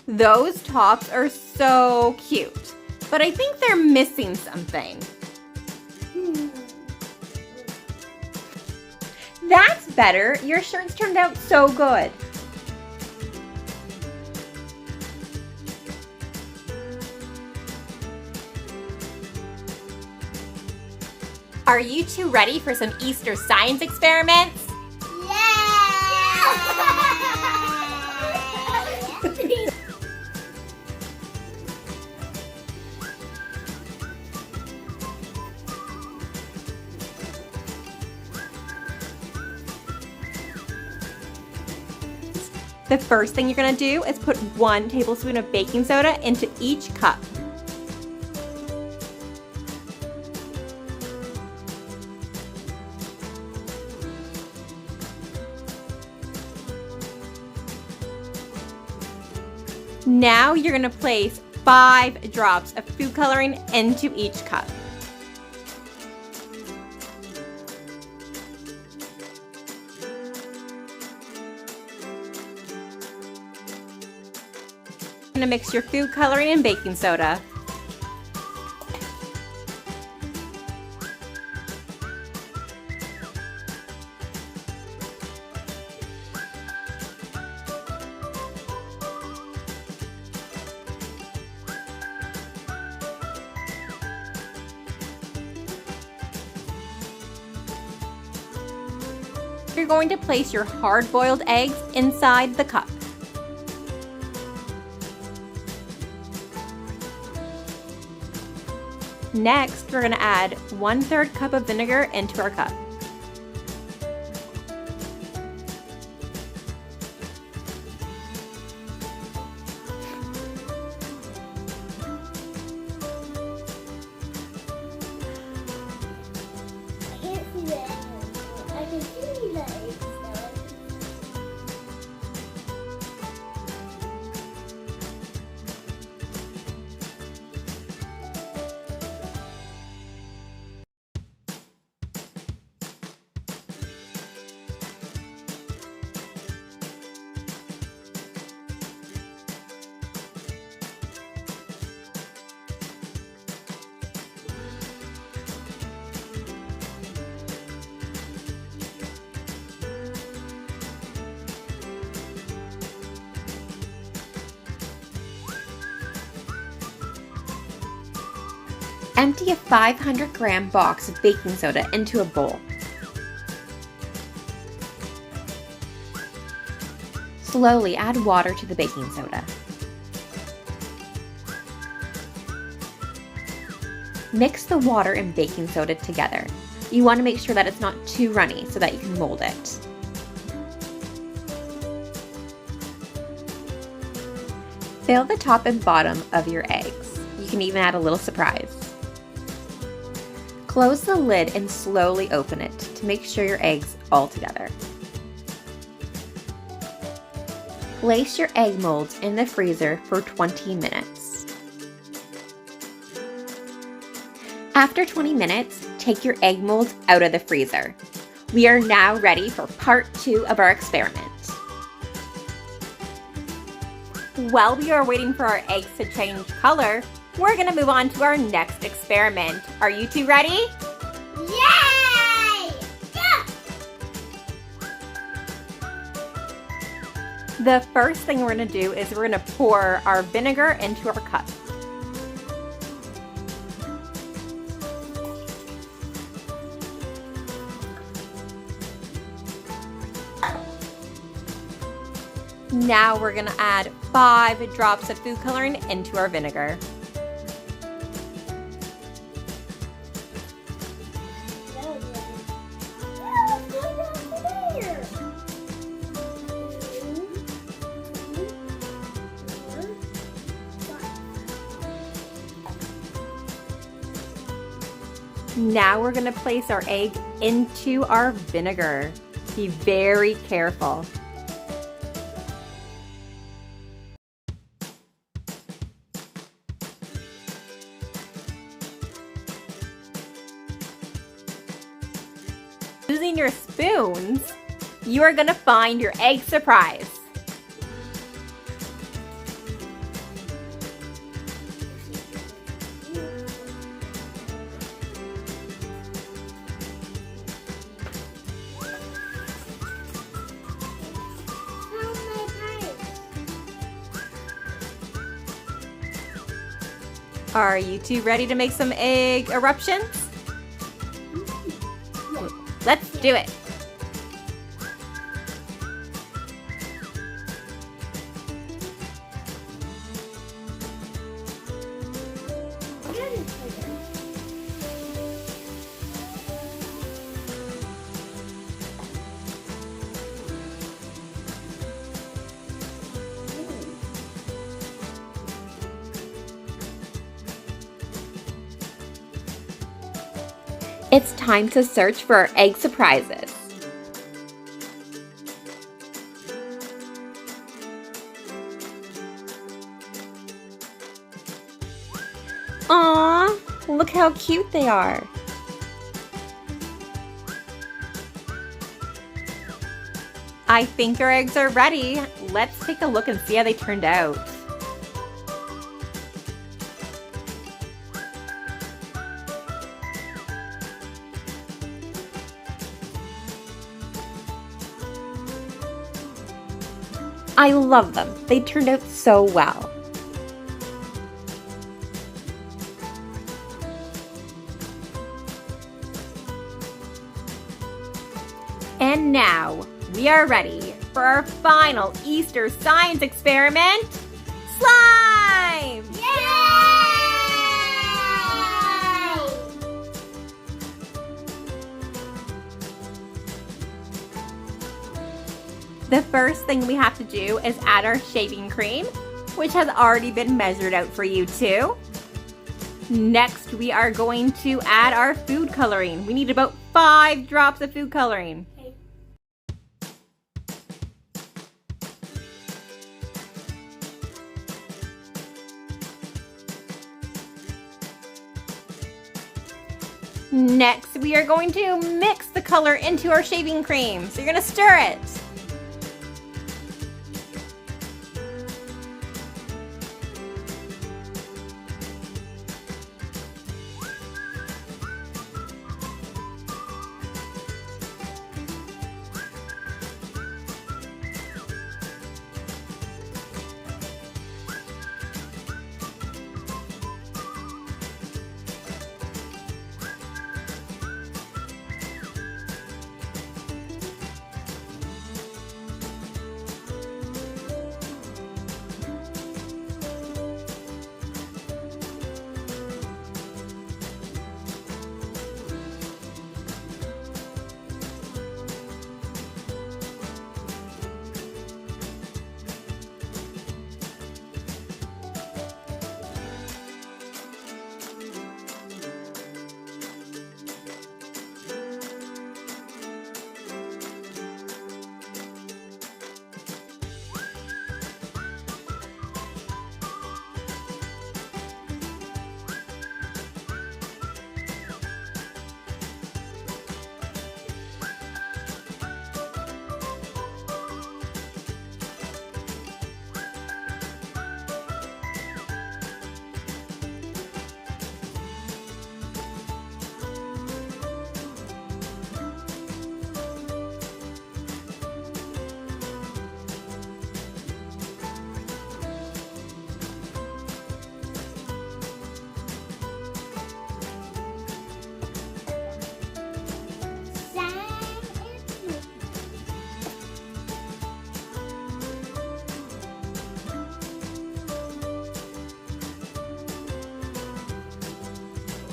Those tops are so cute, but I think they're missing something. That's better. Your shirts turned out so good. Are you two ready for some Easter science experiments? The first thing you're going to do is put 1 tablespoon of baking soda into each cup. Now you're going to place 5 drops of food coloring into each cup. You're going to mix your food coloring and baking soda. You're going to place your hard-boiled eggs inside the cup. Next, we're going to add 1/3 cup of vinegar into our cup. Empty a 500-gram box of baking soda into a bowl. Slowly add water to the baking soda. Mix the water and baking soda together. You want to make sure that it's not too runny so that you can mold it. Fill the top and bottom of your eggs. You can even add a little surprise. Close the lid and slowly open it to make sure your eggs all together. Place your egg molds in the freezer for 20 minutes. After 20 minutes, take your egg molds out of the freezer. We are now ready for part 2 of our experiment. While we are waiting for our eggs to change color, we're going to move on to our next experiment. Are you two ready? Yay! Yeah! The first thing we're going to do is we're going to pour our vinegar into our cup. Now we're going to add 5 drops of food coloring into our vinegar. Now we're going to place our egg into our vinegar. Be very careful. Using your spoons, you are going to find your egg surprise. Are you two ready to make some egg eruptions? Let's do it. It's time to search for our egg surprises. Aww, look how cute they are. I think our eggs are ready. Let's take a look and see how they turned out. I love them. They turned out so well. And now, we are ready for our final Easter science experiment, slime! Yay! The first thing we have to do is add our shaving cream, which has already been measured out for you too. Next, we are going to add our food coloring. We need about 5 drops of food coloring. Next, we are going to mix the color into our shaving cream. So you're going to stir it.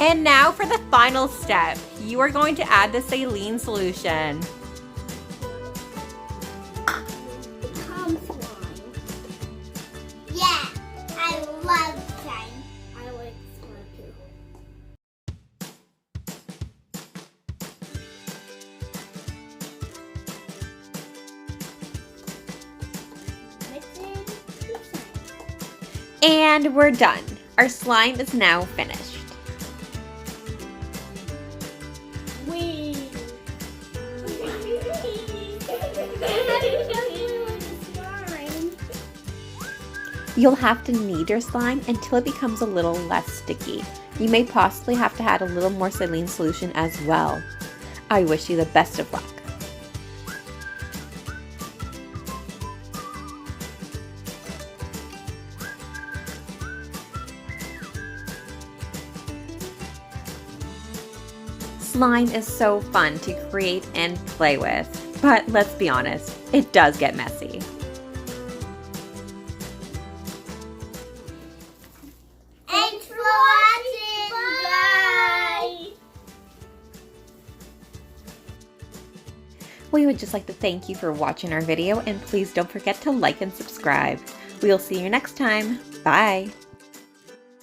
And now for the final step. You are going to add the saline solution. Become slime. Yeah, I love slime. I like slime too. Mixing the slime. And we're done. Our slime is now finished. You'll have to knead your slime until it becomes a little less sticky. You may possibly have to add a little more saline solution as well. I wish you the best of luck. Slime is so fun to create and play with, but let's be honest, it does get messy. Thanks for watching. Bye. We would just like to thank you for watching our video, and please don't forget to like and subscribe. We'll see you next time. Bye!